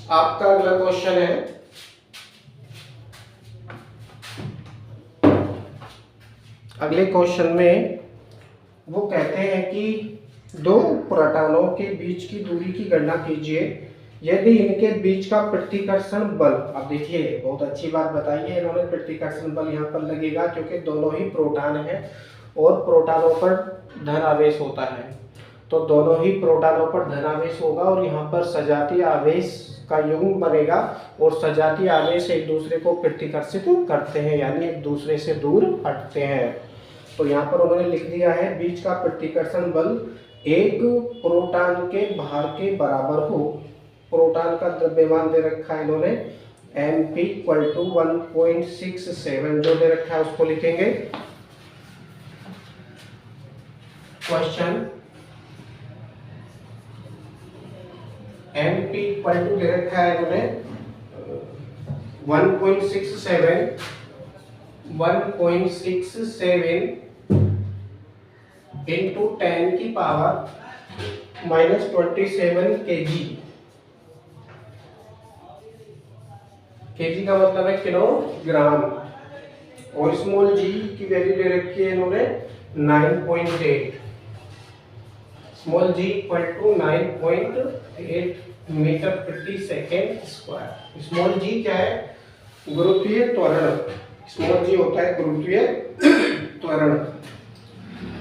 आपका अगला क्वेश्चन है, अगले क्वेश्चन में वो कहते हैं कि दो प्रोटॉनों के बीच की दूरी की गणना कीजिए यदि इनके बीच का प्रतिकर्षण बल। अब देखिए बहुत अच्छी बात बताई है इन्होंने, प्रतिकर्षण बल यहाँ पर लगेगा क्योंकि दोनों ही प्रोटॉन है और प्रोटॉनों पर धन आवेश होता है, तो दोनों ही प्रोटॉनों पर धन आवेश होगा और यहाँ पर सजातीय आवेश का युग्म बनेगा और सजातीय आवेश एक दूसरे को प्रतिकर्षित करते हैं यानी एक दूसरे से दूर हटते हैं। तो यहाँ पर उन्होंने लिख दिया है बीच का प्रतिकर्षण बल एक प्रोटॉन के भार के बराबर हो। प्रोटॉन का द्रव्यमान दे रखा है इन्होंने Mp = 1.67 जो दे रखा है उसको लिखेंगे। क्वेश्चन Mp = दे रखा है इन्होंने 1.67 into 10 की पावर -27 kg। kg का मतलब है किलोग्राम और स्मॉल जी की वैल्यू दे रखी है इन्होंने 9.8। स्मॉल जी = 9.8 मीटर प्रति सेकेंड स्क्वायर। स्मॉल जी क्या है? गुरुत्वीय त्वरण। स्मॉल जी होता है गुरुत्वीय त्वरण।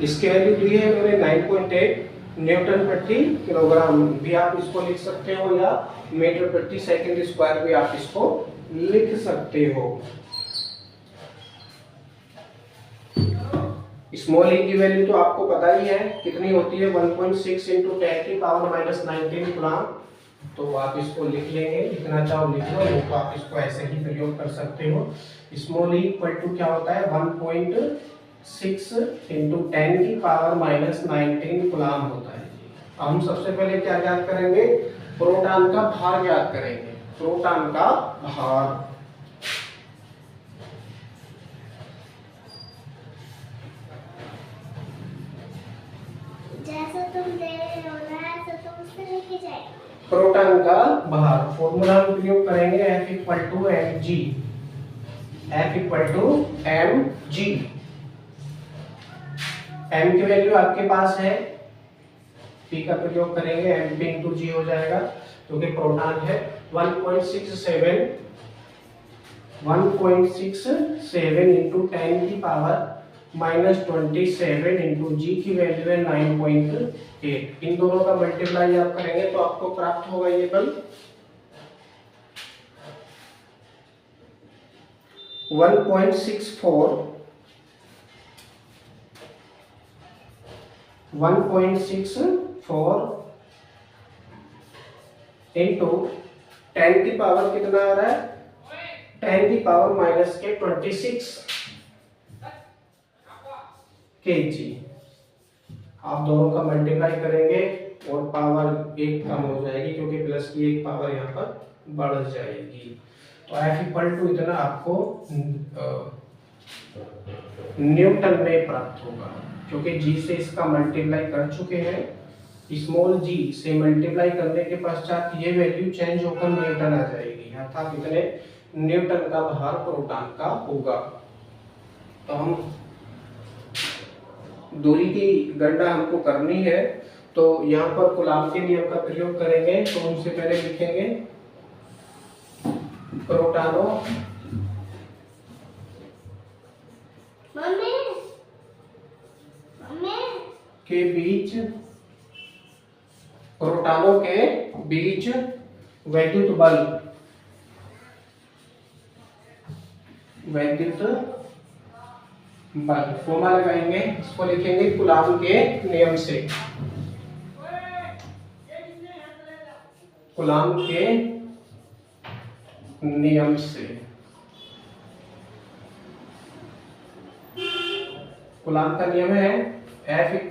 इसके वैल्यू दी है इन्होंने 9.8 न्यूटन प्रति किलोग्राम भी आप इसको लिख सकते हो या मीटर प्रति सेकंड स्क्वायर भी आप इसको लिख सकते हो। स्मॉल ई की वैल्यू तो आपको पता ही है कितनी होती है 1.6 × 10⁻⁻19 कूलम। तो आप इसको लिख लेंगे, लिखना चाहो लिख लो, नहीं तो आप इसको ऐसे ही प्रयोग कर सकते हो। स्मॉल ई = क्या होता है 1.6 × 10⁻⁻19 कूलम होता है। हम सबसे पहले क्या ज्ञात करेंगे? प्रोटॉन का भार ज्ञात करेंगे। प्रोटॉन का भार जैसा तुम दे रहे हो ना ऐसा तुम उससे लिखे जाए। प्रोटॉन का भार फॉर्मूला हम प्रयोग करेंगे F = mg। F = mg। m की वैल्यू आपके पास है, p का प्रयोग करेंगे mp × g हो जाएगा क्योंकि प्रोटॉन है 1.67 × 10 की पावर -27 × g की वैल्यू है 9.8। इन दोनों का मल्टीप्लाई आप करेंगे तो आपको प्राप्त होगा ये बल 1.64 into 10 की पावर कितना आ रहा है 10 की पावर -26 kg। आप दोनों का मल्टीप्लाई करेंगे और पावर एक कम हो जाएगी क्योंकि प्लस की एक पावर यहाँ पर बढ़ जाएगी। तो F = इतना आपको न्यूटन में प्राप्त होगा क्योंकि g से इसका मल्टीप्लाई कर चुके हैं। स्मॉल g से मल्टीप्लाई करने के पश्चात ये वैल्यू चेंज होकर न्यूटन आ जाएगी, अर्थात इतने न्यूटन का भार प्रोटॉन का होगा। तो हम दूरी की गणना हमको करनी है तो यहाँ पर कूलॉम के नियम का प्रयोग करेंगे। तो उनसे पहले लिखेंगे प्रोटॉनों के बीच, प्रोटॉनों के बीच वैद्युत बल, वैद्युत बल फॉर्मूला लगाएंगे। इसको लिखेंगे कूलॉम के नियम से। कूलॉम के नियम से कूलॉम का नियम है F =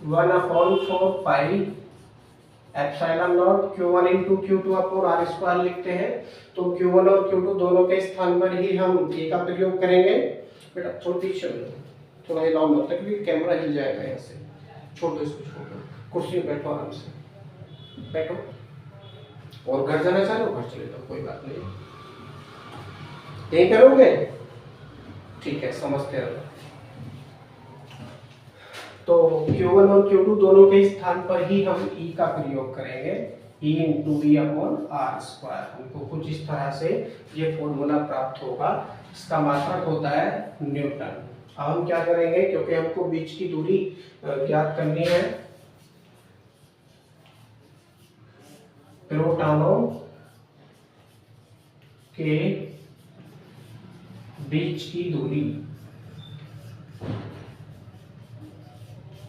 1/4 pi epsilon naught Q1 × Q2/r² लिखते हैं। तो Q1 और Q2 दोनों के स्थान पर ही हम A का प्रयोग करेंगे। बेटा छोटी थोड़ा हिलाओ मत क्योंकि कैमरा हिल जाएगा यहाँ से। छोड़ दो इसको, छोड़ दो, कुर्सी पे बैठो, आराम से बैठो। और घर जाना चाह रहे हो, घर चले जाओ, कोई बात नहीं। यही करोगे, ठीक है, समझते रहो। तो Q1 और Q2 दोनों के स्थान पर ही हम E का प्रयोग करेंगे, E into V upon R square. हमको कुछ इस तरह से ये फॉर्मूला प्राप्त होगा। इसका मात्रक होता है न्यूटन। अब हम क्या करेंगे, क्योंकि हमको बीच की दूरी ज्ञात करनी है, प्रोटॉनों के बीच की दूरी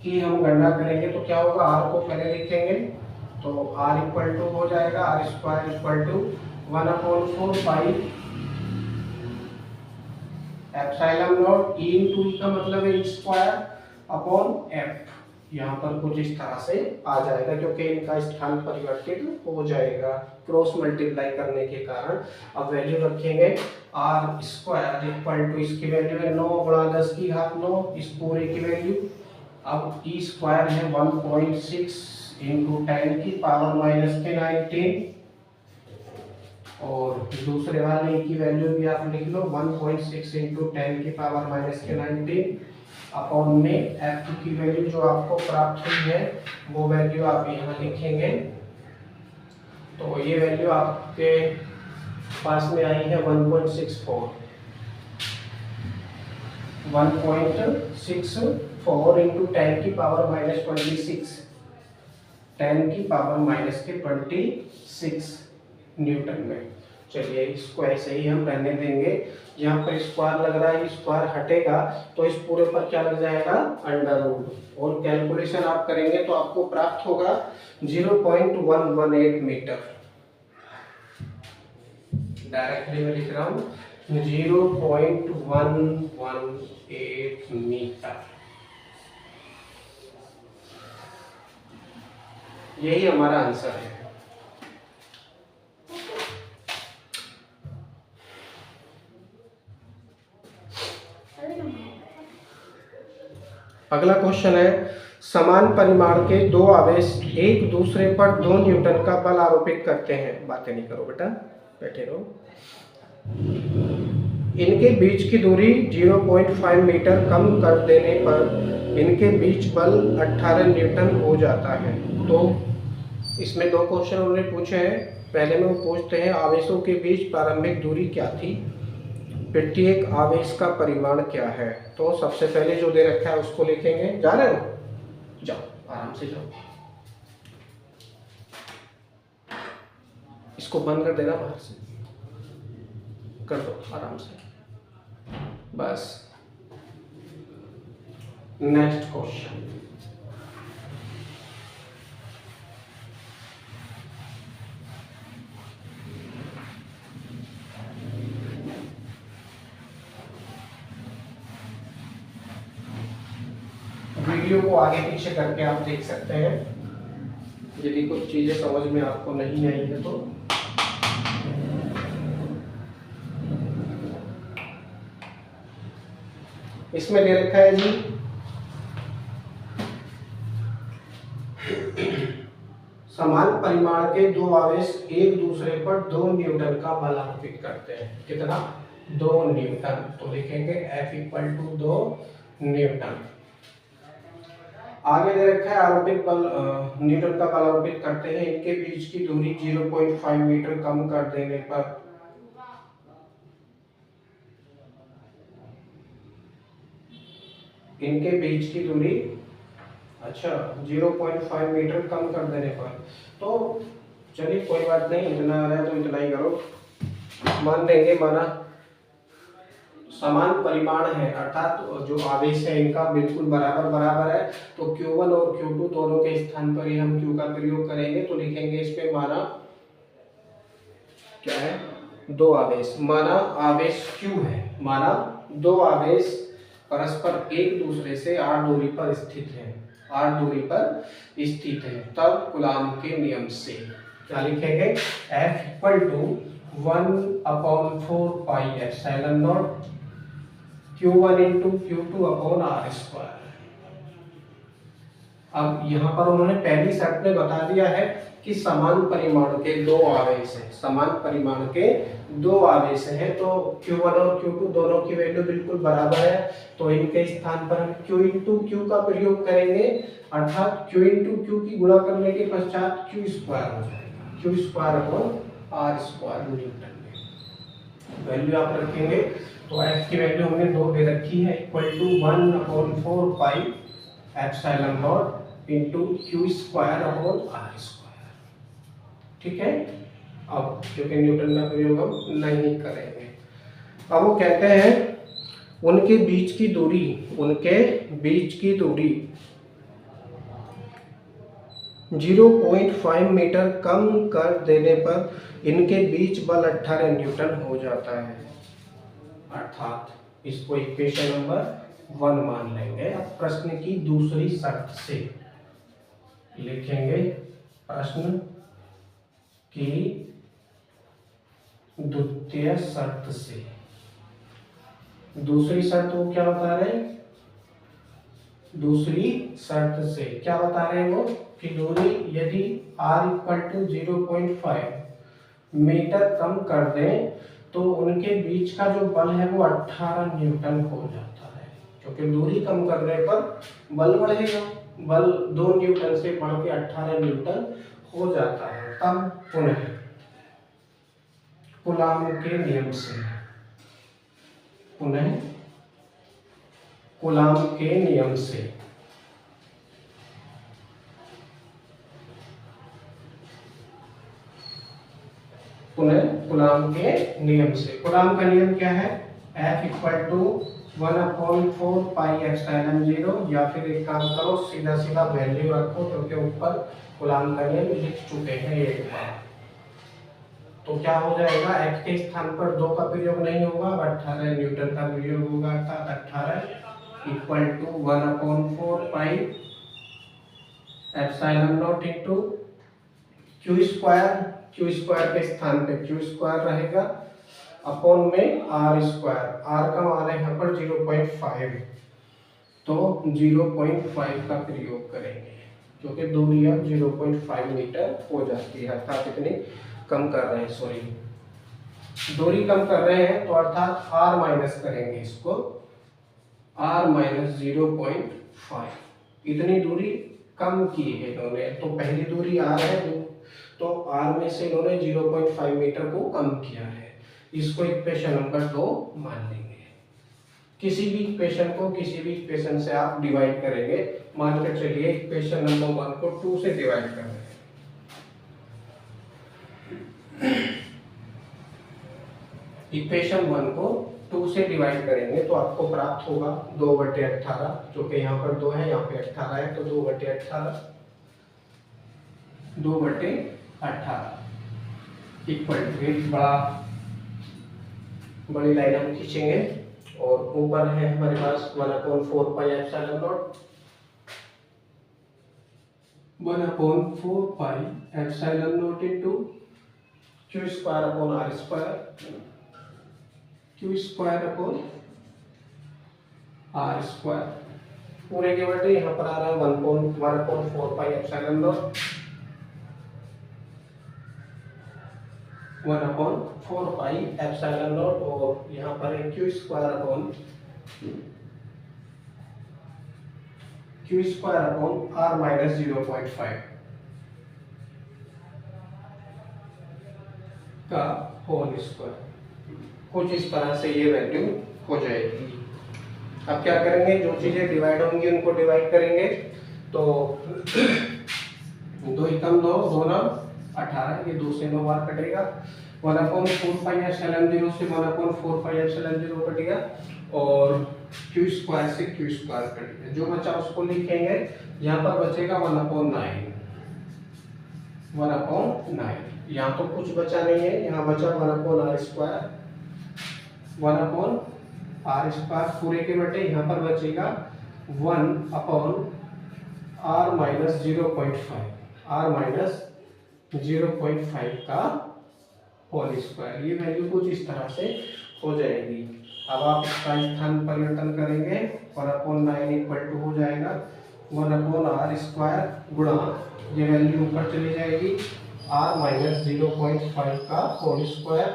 की हम गणना करेंगे। तो क्या होगा, आर को पहले लिखेंगे, तो आर इक्वल टू हो जाएगा R square equal to 1/4 pi epsilon naught. E into E का मतलब है ई स्क्वायर अपॉन एफ। यहाँ पर कुछ इस तरह से आ जाएगा, क्योंकि इनका स्थान परिवर्तित हो जाएगा क्रॉस मल्टीप्लाई करने के कारण। अब वैल्यू रखेंगे आर स्क्वायर इक्वल टू, इसकी वैल्यू है 9 गुणा 10 की घात 9, इस पूरे की वैल्यू। अब ई स्क्वायर है 1.6 इंटू 10 की पावर माइनस के 19, और दूसरे वाले की वैल्यू भी आप लिख लो 1.6 इंटू 10 की पावर माइनस के 19 अपॉन में एफ की वैल्यू जो आपको प्राप्त हुई है वो वैल्यू आप यहाँ लिखेंगे। तो ये वैल्यू आपके पास में आई है 1.64 इंटू 10 की पावर माइनस 26, 10 की पावर माइनस के 26 न्यूटन में। चलिए इसको ऐसे ही हम रहने देंगे। यहाँ पर स्क्वायर लग रहा है, स्क्वायर हटेगा तो इस पूरे पर क्या लग जाएगा, अंडर रूट। और कैलकुलेशन आप करेंगे तो आपको प्राप्त होगा 0.118 मीटर। डायरेक्टली मैं लिख रहा हूँ 0.118 मीटर। यही हमारा आंसर है। अगला क्वेश्चन है, समान परिमाण के दो आवेश एक दूसरे पर 2 न्यूटन का बल आरोपित करते हैं। बातें नहीं करो बेटा, बैठे रहो। इनके बीच की दूरी 0.5 मीटर कम कर देने पर इनके बीच बल 18 न्यूटन हो जाता है। तो इसमें 2 क्वेश्चन उन्होंने पूछे हैं। पहले में वो पूछते हैं आवेशों के बीच प्रारंभिक दूरी क्या थी, प्रत्येक आवेश का परिमाण क्या है। तो सबसे पहले जो दे रखा है उसको लिखेंगे। जा रहे हो, जाओ आराम से जाओ, इसको बंद कर देना, बाहर से कर दो आराम से, बस। नेक्स्ट क्वेश्चन, वीडियो को आगे पीछे करके आप देख सकते हैं, यदि कुछ चीजें समझ में आपको नहीं आई है तो। इसमें दे रखा है जी समान परिमाण के दो आवेश एक दूसरे पर 2 न्यूटन का बल आरोपित करते हैं। कितना, 2 न्यूटन। तो लिखेंगे F इक्वल टू 2 न्यूटन। आगे दे रखा है आरोपित बल, न्यूटन का बल आरोपित करते हैं, इनके बीच की दूरी 0.5 मीटर कम कर देने पर इनके बीच की दूरी, अच्छा 0.5 मीटर कम कर देने पर। तो चलिए कोई बात नहीं, इतना आ रहा है तो इतना ही करो, मान देंगे। माना समान परिमाण है, अर्थात जो आवेश है इनका बिल्कुल बराबर बराबर है, तो Q1 और Q2 दोनों के स्थान पर ही हम Q का प्रयोग करेंगे। तो लिखेंगे इस पे माना क्या है, 2 आवेश। माना आवेश Q है, माना 2 आवेश परस्पर एक दूसरे से r दूरी पर स्थित है, r दूरी पर स्थित है। तब कूलॉम के नियम से क्या लिखेंगे, F equal to 1/4 pi epsilon naught Q1 into Q2 upon R square. अब यहाँ पर उन्होंने पहली शर्त में बता दिया है कि समान परिमाण के दो आवेश हैं, समान परिमाण के दो आवेश हैं, तो Q1 और Q2 दोनों की वैल्यू बिल्कुल बराबर है, तो इनके स्थान पर हम Q इंटू क्यू का प्रयोग करेंगे, अर्थात Q इंटू क्यू की गुणा करने के पश्चात Q स्क्वायर हो जाएगा, Q square upon R square Newton में वैल्यू आप रखेंगे। तो F की वैल्यू हमने 2 दे रखी है, equal to 1/4 pi epsilon naught into Q square upon R square. ठीक है, अब क्योंकि न्यूटन का प्रयोग हम नहीं करेंगे। अब वो कहते हैं उनके बीच की दूरी 0.5 मीटर कम कर देने पर इनके बीच बल 18 न्यूटन हो जाता है, अर्थात इसको इक्वेशन नंबर 1 मान लेंगे। अब प्रश्न की दूसरी शर्त से लिखेंगे, प्रश्न की द्वितीय शर्त से। दूसरी शर्त वो क्या बता रहे हैं, दूसरी शर्त से क्या बता रहे हैं वो कि दूरी यदि r इक्वल टू 0.5 मीटर कम कर दें तो उनके बीच का जो बल है वो 18 न्यूटन हो जाता है, क्योंकि दूरी कम करने पर बल बढ़ेगा, बल 2 न्यूटन से बढ़ के 18 न्यूटन हो जाता है। तब पुनः कूलॉम के नियम से, पुनः कूलॉम के नियम से कूलॉम के नियम से, कूलॉम का नियम क्या है, F equal to 1/4 pi epsilon 0, या फिर एक काम करो सीधा सीधा वैल्यू रखो, क्योंकि ऊपर कूलॉम का नियम लिख चुके हैं एक बार। तो क्या हो जाएगा, F के स्थान पर 2 का प्रयोग नहीं होगा, 18 न्यूटन का प्रयोग होगा, अर्थात 18 equal to 1/4 pi epsilon naught into Q square के स्थान पे क्यू स्क्वायर रहेगा, अपॉन में आर स्क्वायर, आर का मान है यहाँ पर 0.5, तो 0.5 का प्रयोग करेंगे, क्योंकि दूरी अब 0.5 मीटर हो जाती है, अर्थात इतनी कम कर रहे हैं, सॉरी दूरी कम कर रहे हैं, तो अर्थात r माइनस करेंगे इसको, r माइनस 0.5, इतनी दूरी कम की है इन्होंने। तो पहली दूरी r है, तो r में से इन्होंने 0.5 मीटर को कम किया है, इसको इक्वेशन नंबर 2 मान लेंगे। किसी भी इक्वेशन को किसी भी इक्वेशन से आप डिवाइड करेंगे, मान कर चलिए इक्वेशन नंबर 1 को 2 से डिवाइड कर रहे हैं, इक्वेशन 1 को 2 से डिवाइड करेंगे तो आपको प्राप्त होगा 2/18, जो कि यहाँ पर 2 है, यहाँ पे 18 है, तो 2/18 इक्वल टू, एक बड़ी लाइन हम खींचेंगे और ऊपर है हमारे पास 1/4 pi epsilon naught, 1/4 pi epsilon naught into Q square upon R square, Q square upon R square, पूरे के बटे यहाँ पर आ रहा है 1/4 pi epsilon naught, 1/4 pi epsilon naught, और यहाँ पर है Q square upon R minus 0.5 का होल स्क्वायर। कुछ इस तरह से ये वैल्यू हो जाएगी। अब क्या करेंगे, जो चीजें डिवाइड होंगी उनको डिवाइड करेंगे, तो 2 एकम 2, 2 9 18, ये 2 से 9 बार कटेगा, 1/4 पाई एप्सिलॉन 0 से 1/4 पाई एप्सिलॉन 0 कटेगा, और क्यू स्क्वायर से क्यू स्क्वायर कटेगा, जो बचा उसको लिखेंगे, यहाँ पर बचेगा 1/9, यहाँ तो कुछ बचा नहीं है, यहाँ बचा 1/r स्क्वायर, 1/r स्क्वायर पूरे के बटे, यहाँ पर बचेगा 1/r माइनस 0.5 का होल स्क्वायर। ये वैल्यू कुछ इस तरह से हो जाएगी। अब आप इसका स्थान परिवर्तन करेंगे, 1/9 इक्वल टू हो जाएगा 1/r² गुणा ये वैल्यू ऊपर चली जाएगी r माइनस 0.5 का होल स्क्वायर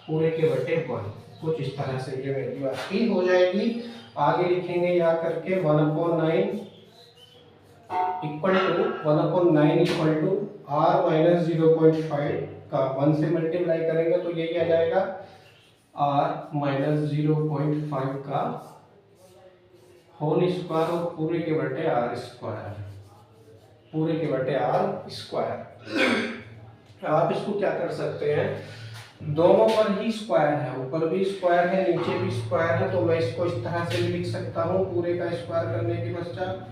पूरे के बटे 1। कुछ इस तरह से ये वैल्यू आपकी हो जाएगी। आगे लिखेंगे या करके 1/9 इक्वल टू r माइनस 0.5 का 1 से मल्टीप्लाई करेंगे तो यही आ जाएगा r माइनस 0.5 का होल स्क्वायर और पूरे के बटे r स्क्वायर, पूरे के बटे r स्क्वायर। आप इसको क्या कर सकते हैं, दोनों पर ही स्क्वायर है, ऊपर भी स्क्वायर है नीचे भी स्क्वायर है, तो मैं इसको इस तरह से भी लिख सकता हूँ पूरे का स्क्वायर करने के पश्चात,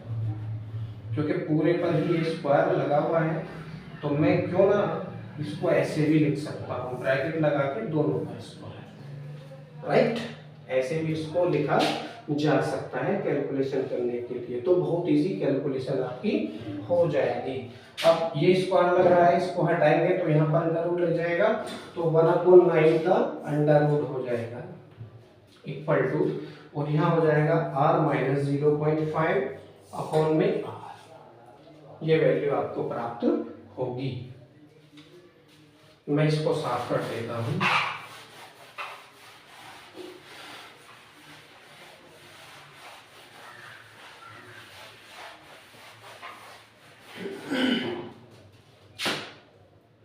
क्योंकि पूरे पर ही ये स्क्वायर लगा हुआ है तो मैं क्यों ना इसको ऐसे भी लिख सकता हूँ, ब्रैकेट लगा के दोनों का स्क्वायर, राइट। ऐसे भी इसको लिखा जा सकता है कैलकुलेशन करने के लिए, तो बहुत इजी कैलकुलेशन आपकी हो जाएगी। अब ये स्क्वायर लग रहा है, इसको हटाएंगे तो यहाँ पर अंडर रूट लग जाएगा, तो 1/9 का अंडर रूट हो जाएगा इक्वल टू, और यहाँ हो जाएगा r माइनस 0.5 अपॉन में r, ये वैल्यू आपको प्राप्त होगी। मैं इसको साफ कर देता हूँ।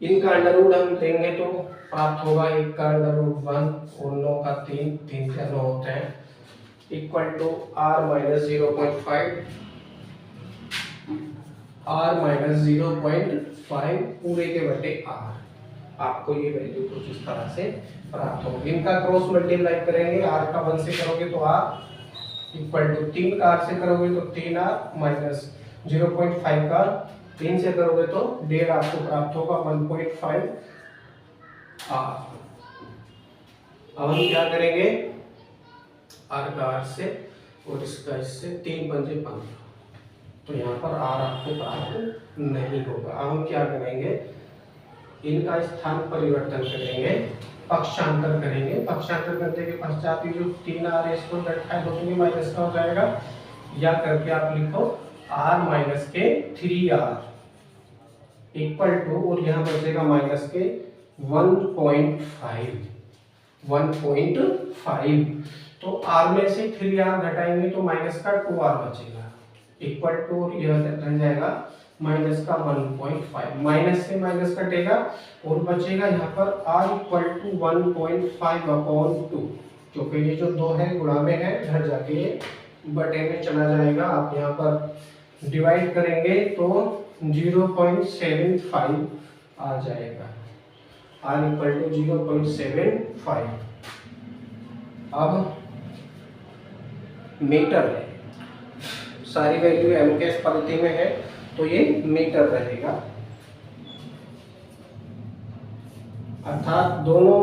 इनका अंडर रूट हम लेंगे तो प्राप्त होगा 1 का अंडर रूट 1 और 9 का 3, 3 से 9 होते हैं, इक्वल टू r माइनस 0.5 पूरे के बटे r। आपको ये वैल्यू कुछ इस तरह से प्राप्त होगी। इनका क्रॉस मल्टीप्लाई करेंगे, r का 1 से करोगे तो r इक्वल टू 3 का r से करोगे तो 3r माइनस 0.5 का 3 से करोगे तो 1.5 आपको प्राप्त होगा 1.5 r। अब हम क्या करेंगे, r का r से और इसका इससे 3 पंजे 15, तो यहाँ पर r आपको प्राप्त नहीं होगा। अब हम क्या करेंगे, इनका स्थान परिवर्तन करेंगे, पक्षांतर करेंगे। पक्षांतर करने के पश्चात जो 3r है इसको रखा है तो माइनस का हो जाएगा, या करके आप लिखो r माइनस के 3r इक्वल टू, और यहाँ बचेगा माइनस के 1.5, तो r में से 3r घटाएंगे तो माइनस का 2r बचेगा इक्वल टू, और यह रह जाएगा माइनस का 1.5, माइनस से माइनस कटेगा और बचेगा यहाँ पर r इक्वल टू 1.5/2, क्योंकि ये जो 2 है गुणा में है, घर जाके ये बटे में चला जाएगा। आप यहाँ पर डिवाइड करेंगे तो 0.75 आ जाएगा, r इक्वल टू 0.75। अब मीटर है, सारी वैल्यू m के परिधि में है तो ये मीटर रहेगा, अर्थात दोनों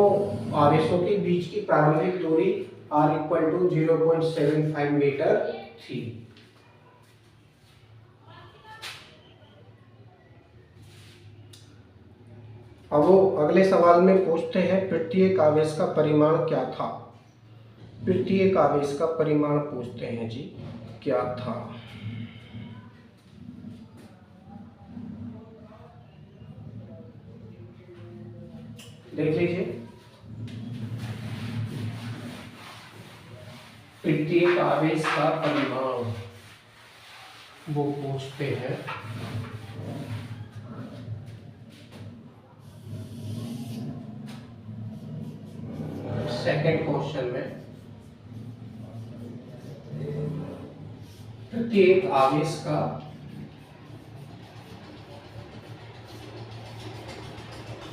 आवेशों के बीच की प्रारंभिक दूरी r इक्वल टू 0.75 मीटर थी। अब वो अगले सवाल में पूछते हैं प्रत्येक आवेश का परिमाण क्या था। प्रत्येक आवेश का परिमाण पूछते हैं जी, क्या था। देख लीजिए, प्रत्येक आवेश का परिमाण वो पूछते हैं। सेकंड क्वेश्चन में प्रत्येक आवेश का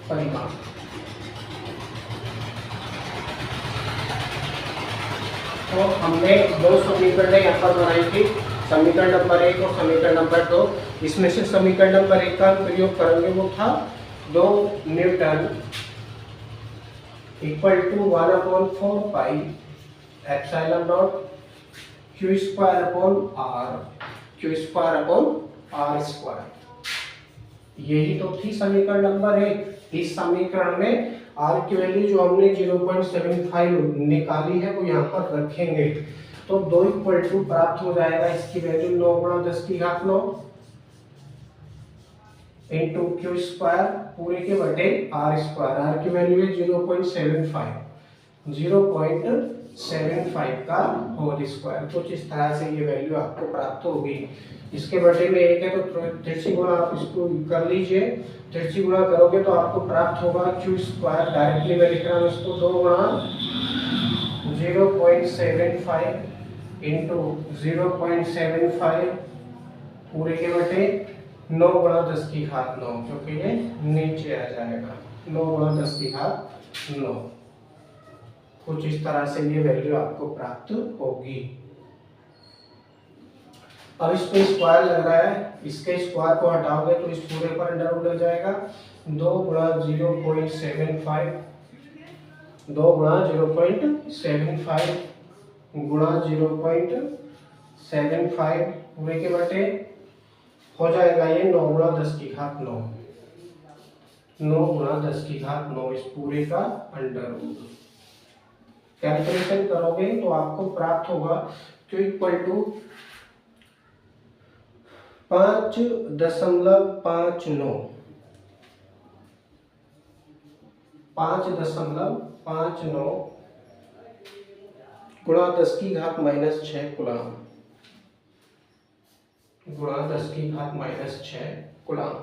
परिमाण। तो हमने 2 समीकरण यहाँ पर बनाई थी, समीकरण नंबर 1 और समीकरण नंबर 2। इसमें से समीकरण नंबर 1 का प्रयोग करेंगे, वो था 2 newton equal to 1/4 pi epsilon naught Q square upon R square. यही तो थी समीकरण नंबर 1। इस समीकरण में r की वैल्यू जो हमने 0.75 निकाली है वो यहाँ पर रखेंगे। तो 2 इक्वल टू प्राप्त हो जाएगा इसकी वैल्यू 9 गुणा 10 की घात 9 इंटू क्यू स्क्वायर पूरे के बटे आर स्क्वायर। आर की वैल्यू है 0.75 का होल स्क्वायर। कुछ इस तरह से ये वैल्यू आपको प्राप्त होगी। इसके बटे में 1 है तो तिरछी गुणा आप इसको कर लीजिए। तिरछी गुणा करोगे तो आपको प्राप्त होगा क्यू स्क्वायर। डायरेक्टली मैं लिख रहा हूँ इसको 2 गुणा 0.75 इंटू 0.75 पूरे के बटे 9 गुणा 10 की घात 9, क्योंकि ये नीचे आ जाएगा 9 गुणा 10 की घात 9। कुछ इस तरह से ये वैल्यू आपको प्राप्त होगी। अब इस पे स्क्वायर लग रहा है, इसके स्क्वायर को हटाओगे तो इस पूरे पर अंडर रूट लग जाएगा। 2 गुणा 0.75 2 गुणा 0.75 गुणा 0.75 पूरे के बटे हो जाएगा ये 9 गुणा 10 की घात 9। 9 गुणा 10 की घात 9 इस पूरे का अंडर रूट। कैलकुलेशन करोगे तो आपको प्राप्त होगा Q इक्वल टू 5.59 गुणा 10 की घात -6 कूलम गुणा 10 की घात -6 कूलम।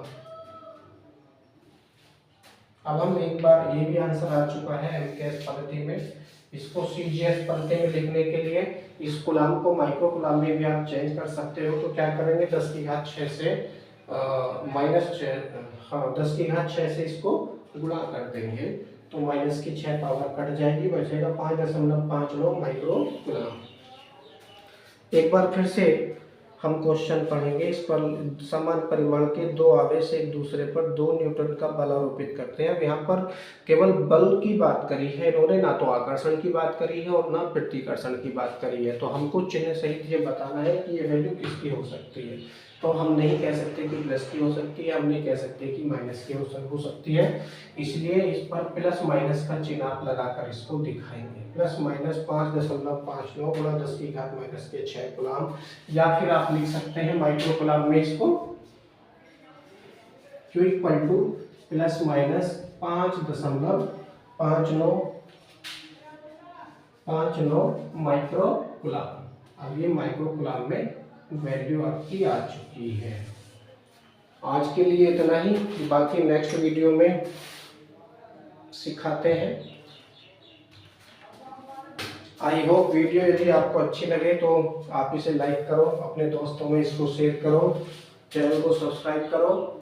अब हम एक बार, ये भी आंसर आ चुका है एमकेएस पद्धति में। इसको सीजीएस पद्धति में लिखने के लिए इस कूलम को माइक्रो कूलम में भी आप चेंज कर सकते हो। तो क्या करेंगे 10 की घात 6 से -6 10 की घात 6 से इसको गुणा कर देंगे तो माइनस की 6 पावर कट जाएगी, बचेगा 5.59 माइक्रो कूलम। एक बार फिर से हम क्वेश्चन पढ़ेंगे। इस पर समान परिमाण के दो आवेश एक दूसरे पर 2 न्यूटन का बल आरोपित करते हैं। अब यहाँ पर केवल बल की बात करी है इन्होंने, ना तो आकर्षण की बात करी है और ना प्रतिकर्षण की बात करी है। तो हमको चिन्ह सहित ये बताना है कि ये वैल्यू किसकी हो सकती है। तो हम नहीं कह सकते कि प्लस की हो सकती है, हम नहीं कह सकते कि माइनस की हो सकती है। इसलिए इस पर प्लस माइनस का चिन्ह आप लगाकर इसको दिखाएंगे। प्लस माइनस 5.59 गुणा 10 की घात -6 कूलम, या फिर आप लिख सकते हैं माइक्रो कूलम में इसको Q equal two plus minus 5.59 micro coulomb. अब ये माइक्रो कूलम में वैल्यू आपकी आ चुकी है। आज के लिए इतना ही, बाकी नेक्स्ट वीडियो में सिखाते हैं। आई होप वीडियो यदि आपको अच्छी लगे तो आप इसे लाइक करो, अपने दोस्तों में इसको शेयर करो, चैनल को सब्सक्राइब करो।